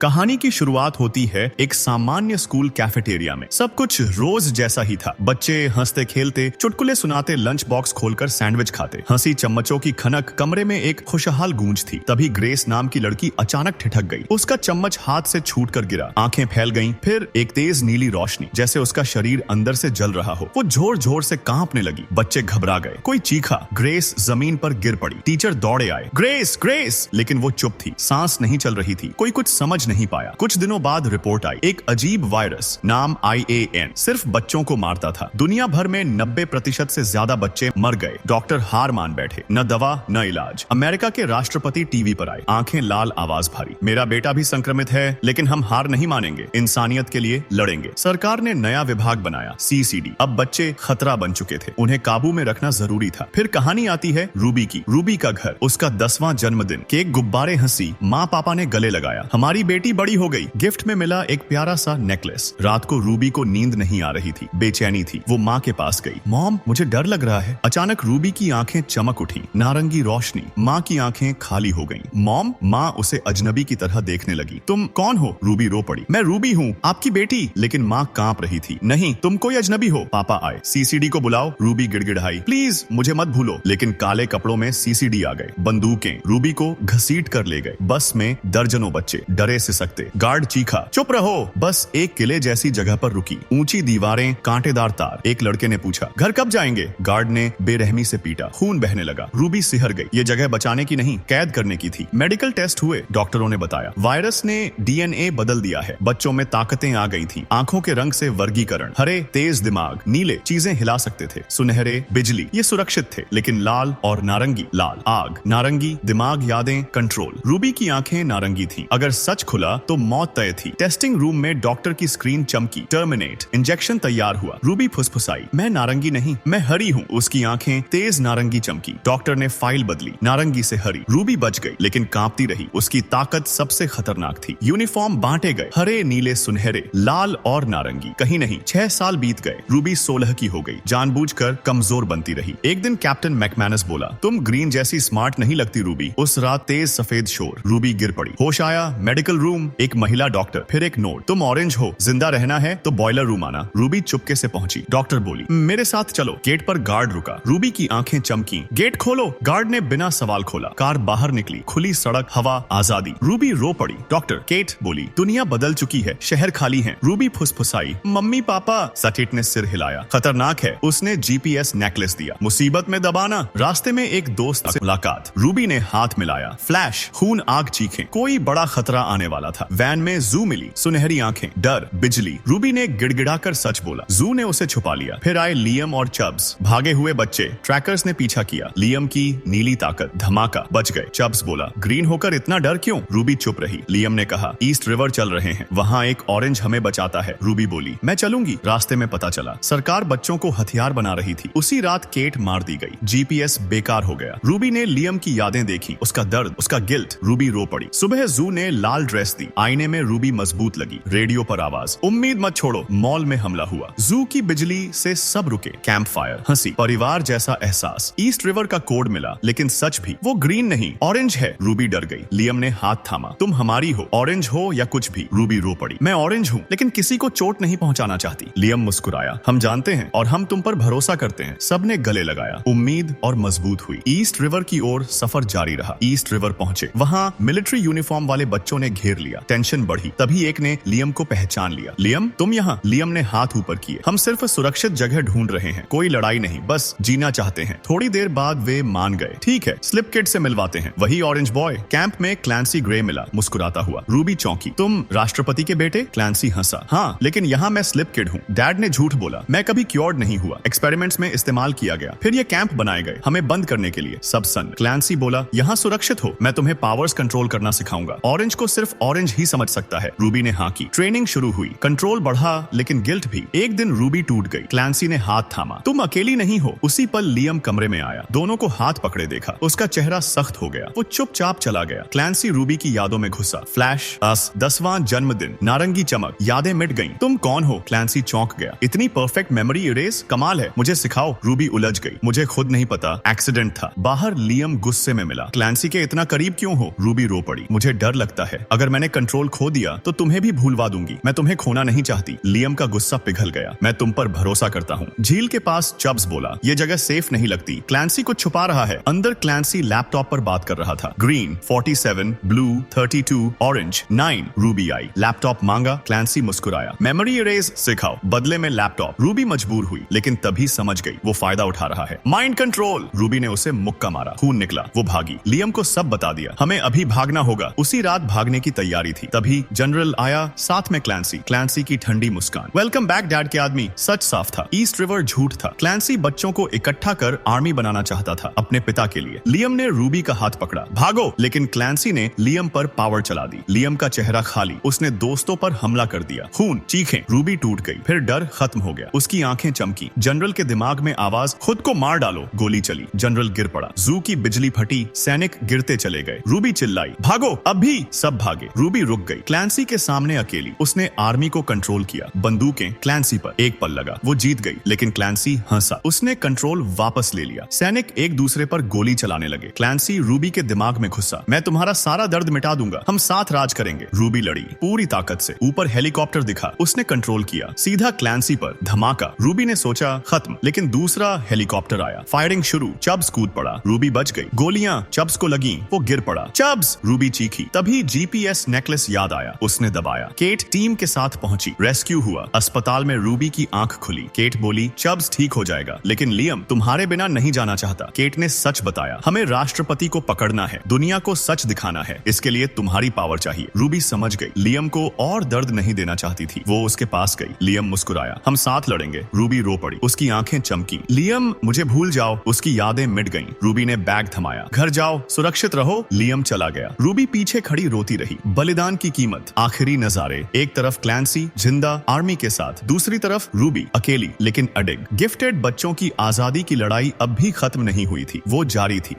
कहानी की शुरुआत होती है एक सामान्य स्कूल कैफेटेरिया में। सब कुछ रोज जैसा ही था। बच्चे हंसते खेलते, चुटकुले सुनाते, लंच बॉक्स खोलकर सैंडविच खाते। हंसी चम्मचों की खनक, कमरे में एक खुशहाल गूंज थी। तभी ग्रेस नाम की लड़की अचानक ठिठक गई। उसका चम्मच हाथ से छूटकर गिरा। आंखें फैल गईं। फिर एक तेज नीली रोशनी, जैसे उसका शरीर अंदर से जल रहा हो। वो जोर जोर से कांपने लगी। बच्चे घबरा गए। कोई चीखा। ग्रेस जमीन पर गिर पड़ी। टीचर दौड़े आए। ग्रेस ग्रेस, लेकिन वो चुप थी। सांस नहीं चल रही थी। कोई कुछ समझ नहीं पाया। कुछ दिनों बाद रिपोर्ट आई। एक अजीब वायरस नाम IAN सिर्फ बच्चों को मारता था। दुनिया भर में 90% से ज्यादा बच्चे मर गए। डॉक्टर हार मान बैठे। न दवा न इलाज। अमेरिका के राष्ट्रपति टीवी पर आए। आंखें लाल, आवाज भारी। मेरा बेटा भी संक्रमित है, लेकिन हम हार नहीं मानेंगे। इंसानियत के लिए लड़ेंगे। सरकार ने नया विभाग बनाया, CCD। अब बच्चे खतरा बन चुके थे। उन्हें काबू में रखना जरूरी था। फिर कहानी आती है रूबी की। रूबी का घर, उसका 10वां जन्मदिन। केक, गुब्बारे, हंसी। माँ पापा ने गले लगाया। हमारी बेटी बड़ी हो गई। गिफ्ट में मिला एक प्यारा सा नेकलेस। रात को रूबी को नींद नहीं आ रही थी, बेचैनी थी। वो माँ के पास गई। मॉम, मुझे डर लग रहा है। अचानक रूबी की आंखें चमक उठी। नारंगी रोशनी। माँ की आंखें खाली हो गईं। मॉम, माँ उसे अजनबी की तरह देखने लगी। तुम कौन हो? रूबी रो पड़ी। मैं रूबी हूँ, आपकी बेटी। लेकिन माँ कांप रही थी। नहीं, तुम कोई अजनबी हो। पापा आए। CCD को बुलाओ। रूबी गिड़गिड़ाई। प्लीज मुझे मत भूलो। लेकिन काले कपड़ों में CCD आ गए। बंदूकें। रूबी को घसीट कर ले गए। बस में दर्जनों बच्चे डरे सिसकते। गार्ड चीखा, चुप रहो। बस एक किले जैसी जगह पर रुकी। ऊंची दीवारें, कांटेदार तार। एक लड़के ने पूछा, घर कब जाएंगे? गार्ड ने बेरहमी से पीटा। खून बहने लगा। रूबी सिहर गई। ये जगह बचाने की नहीं, कैद करने की थी। मेडिकल टेस्ट हुए। डॉक्टरों ने बताया, वायरस ने DNA बदल दिया है। बच्चों में ताकतें आ गई थी। आंखों के रंग से वर्गीकरण। हरे तेज दिमाग, नीले चीजें हिला सकते थे, सुनहरे बिजली। ये सुरक्षित थे। लेकिन लाल और नारंगी, लाल आग, नारंगी दिमाग, यादें, कंट्रोल। रूबी की आंखें नारंगी थी। अगर सच खुला तो मौत तय थी। टेस्टिंग रूम में डॉक्टर की स्क्रीन चमकी। टर्मिनेट। इंजेक्शन तैयार हुआ। रूबी फुसफुसाई, मैं नारंगी नहीं, मैं हरी हूँ। उसकी आंखें तेज नारंगी चमकी। डॉक्टर ने फाइल बदली, नारंगी से हरी। रूबी बच गई, लेकिन कांपती रही। उसकी ताकत सबसे खतरनाक थी। यूनिफॉर्म बांटे गए, हरे, नीले, सुनहरे, लाल और नारंगी। कहीं नहीं। 6 साल बीत गए। रूबी 16 की हो गई। जानबूझकर कमजोर बनती रही। एक दिन कैप्टन मैकमैनस बोला, तुम ग्रीन जैसी स्मार्ट नहीं लगती रूबी। उस रात तेज सफेद शोर। रूबी गिर पड़ी। होश आया। Medical room. एक महिला डॉक्टर। फिर एक नोट, तुम ऑरेंज हो, जिंदा रहना है तो बॉयलर रूम आना। रूबी चुपके से पहुंची। डॉक्टर बोली, मेरे साथ चलो। गेट पर गार्ड रुका। रूबी की आंखें चमकी। गेट खोलो। गार्ड ने बिना सवाल खोला। कार बाहर निकली। खुली सड़क, हवा, आजादी। रूबी रो पड़ी। डॉक्टर केट बोली, दुनिया बदल चुकी है, शहर खाली है। Ruby फुसफुसाई, mummy papa. सचिट ने सिर हिलाया। खतरनाक है। उसने GPS नेकलेस दिया। मुसीबत में दबाना। रास्ते में एक दोस्त से मुलाकात। रूबी ने हाथ मिलाया। फ्लैश, खून, आग, चीखें। कोई बड़ा खतरा आने वाला था। वैन में जू मिली। सुनहरी आंखें, डर, बिजली। रूबी ने गिड़गिड़ाकर सच बोला। जू ने उसे छुपा लिया। फिर आए लियम और चब्स। भागे हुए बच्चे। ट्रैकर्स ने पीछा किया। लियम की नीली ताकत। धमाका। बच गए। चब्स बोला, ग्रीन होकर इतना डर क्यों? रूबी चुप रही। लियम ने कहा, ईस्ट रिवर चल रहे हैं, वहाँ एक ऑरेंज हमें बचाता है। रूबी बोली, मैं चलूंगी। रास्ते में पता चला सरकार बच्चों को हथियार बना रही थी। उसी रात केट मार दी गई। GPS बेकार हो गया। रूबी ने लियम की यादें देखी। उसका दर्द, उसका गिल्ट। रूबी रो पड़ी। सुबह जू ने लाल ड्रेस दी। आईने में रूबी मजबूत लगी। रेडियो पर आवाज, उम्मीद मत छोड़ो। मॉल में हमला हुआ। जू की बिजली से सब रुके। कैंप फायर, हंसी, परिवार जैसा एहसास। ईस्ट रिवर का कोड मिला, लेकिन सच भी, वो ग्रीन नहीं, ऑरेंज है। रूबी डर गई। लियम ने हाथ थामा। तुम हमारी हो, ऑरेंज हो या कुछ भी। रूबी रो पड़ी। मैं ऑरेंज हूँ, लेकिन किसी को चोट नहीं पहुंचाना चाहती। लियम मुस्कुराया। हम जानते हैं और हम तुम पर भरोसा करते हैं। सबने गले लगाया। उम्मीद और मजबूत हुई। ईस्ट रिवर की ओर सफर जारी रहा। ईस्ट रिवर पहुंचे। वहाँ मिलिट्री यूनिफॉर्म वाले बच्चों ने घेर लिया। टेंशन बढ़ी। तभी एक ने लियम को पहचान लिया। लियम, तुम यहाँ? लियम ने हाथ ऊपर किए। हम सिर्फ सुरक्षित जगह ढूंढ रहे हैं, कोई लड़ाई नहीं, बस जीना चाहते हैं। थोड़ी देर बाद वे मान गए। ठीक है, स्लिप किड से मिलवाते हैं। वही ऑरेंज बॉय। कैंप में क्लैंसी ग्रे मिला, मुस्कुराता हुआ। रूबी चौंकी। तुम राष्ट्रपति के बेटे? क्लैंसी हंसा। हाँ, लेकिन यहाँ मैं स्लिप किड हूँ। डैड ने झूठ बोला। मैं कभी क्योर्ड नहीं हुआ, एक्सपेरिमेंट्स में इस्तेमाल किया गया। फिर ये कैंप बनाए गए हमें बंद करने के लिए। सब सन। क्लैंसी बोला, यहाँ सुरक्षित हो, मैं तुम्हें पावर्स कंट्रोल करना सिखाऊंगा। ऑरेंज को सिर्फ ऑरेंज ही समझ सकता है। रूबी ने हाँ की। ट्रेनिंग शुरू हुई। कंट्रोल बढ़ा, लेकिन गिल्ट भी। एक दिन रूबी टूट गई। क्लैंसी ने हाथ थामा। तुम अकेली नहीं हो। उसी पल लियम कमरे में आया। दोनों को हाथ पकड़े देखा। उसका चेहरा सख्त हो गया। वो चुपचाप चला गया। क्लैंसी रूबी की यादों में घुसा। फ्लैश, 10वां जन्मदिन, नारंगी चमक। यादें मिट गईं। तुम कौन हो? क्लैंसी चौंक गया। इतनी परफेक्ट मेमोरी इरेज, कमाल है, मुझे सिखाओ। रूबी उलझ गई। मुझे खुद नहीं पता, एक्सीडेंट था। बाहर लियम गुस्से में मिला। क्लैंसी के इतना करीब क्यों हो? रूबी रो पड़ी। मुझे डर लगता है, अगर मैंने कंट्रोल खो दिया तो तुम्हें भी भूलवा दूंगी। मैं तुम्हें खोना नहीं चाहती। लियम का गुस्सा पिघल गया। मैं तुम पर भरोसा करता हूँ। झील के पास चब्स बोला, ये जगह सेफ नहीं लगती। क्लैंसी कुछ छुपा रहा है। अंदर क्लैंसी लैपटॉप पर बात कर रहा था। Green 47, blue 32, orange 9। रूबी आई। लैपटॉप मांगा। क्लैंसी मुस्कुराया। मेमोरी इरेज सिखाओ, बदले में लैपटॉप। रूबी मजबूर हुई, लेकिन तभी समझ गई वो फायदा उठा रहा है। Mind control. रूबी ने उसे मुक्का मारा। खून निकला। वो भागी। लियम को सब बता दिया। हमें अभी भागना होगा। उसी रात भागने की तैयारी थी। तभी जनरल आया, साथ में क्लैंसी। क्लैंसी की ठंडी मुस्कान। वेलकम बैक डैड के आदमी। सच साफ था। ईस्ट रिवर झूठ था। क्लैंसी बच्चों को इकट्ठा कर आर्मी बनाना चाहता था अपने पिता के लिए। लियम ने रूबी का हाथ पकड़ा। भागो, लेकिन क्लैंसी ने लियम पर पावर चला दी। लियम का चेहरा खाली। उसने दोस्तों पर हमला कर दिया। खून, चीखें। रूबी टूट गई। फिर डर खत्म हो गया। उसकी आंखें चमकी। जनरल के दिमाग में आवाज, खुद को मार डालो। गोली चली। जनरल गिर पड़ा। जू की बिजली फटी। सैनिक गिरते चले गए। रूबी चिल्लाई, भागो अभी। सब भागे। रूबी रुक गई। क्लैंसी के सामने अकेली। उसने आर्मी को कंट्रोल किया। बंदूकें क्लैंसी पर। एक पल लगा। वो जीत गई, लेकिन क्लैंसी हंसा। उसने कंट्रोल वापस ले लिया। सैनिक एक दूसरे पर गोली चलाने लगे। क्लैंसी रूबी के दिमाग में घुसा। मैं तुम्हारा सारा दर्द मिटा दूंगा। हम साथ राज करेंगे। रूबी लड़ी पूरी ताकत से। ऊपर हेलीकॉप्टर दिखा। उसने कंट्रोल किया। सीधा क्लैंसी पर। धमाका। रूबी ने सोचा खत्म, लेकिन दूसरा हेलीकॉप्टर आया। फायरिंग शुरू। चब्स कूद पड़ा। रूबी बच गई। गोलियां चब्स को लगी। वो गिर पड़ा। चब्स, रूबी चीखी। तभी जीपीएस नेकलेस याद आया। उसने दबाया। केट टीम के साथ पहुंची। रेस्क्यू हुआ। अस्पताल में रूबी की आंख खुली। केट बोली, चब्स ठीक हो जाएगा, लेकिन लियम तुम्हारे बिना नहीं जाना चाहता। केट ने सच बताया। हमें राष्ट्रपति को पकड़ना है। दुनिया को सच दिखाना है। इसके लिए तुम्हारी पावर चाहिए। रूबी समझ गई। लियम को और दर्द नहीं देना चाहती थी। वो उसके पास गई। लियम मुस्कुराया। हम साथ लड़ेंगे। रूबी रो पड़ी। उसकी आंखें चमकी। लियम, मुझे भूल जाओ। उसकी यादें मिट गईं। रूबी ने बैग थमाया। घर जाओ, सुरक्षित रहो। लियम चला गया। रूबी पीछे खड़ी रोती रही। बलिदान की कीमत। आखिरी नजारे। एक तरफ क्लैंसी जिंदा आर्मी के साथ, दूसरी तरफ रूबी अकेली लेकिन अडिग। गिफ्टेड बच्चों की आजादी की लड़ाई अब भी खत्म नहीं हुई थी। वो जारी थी।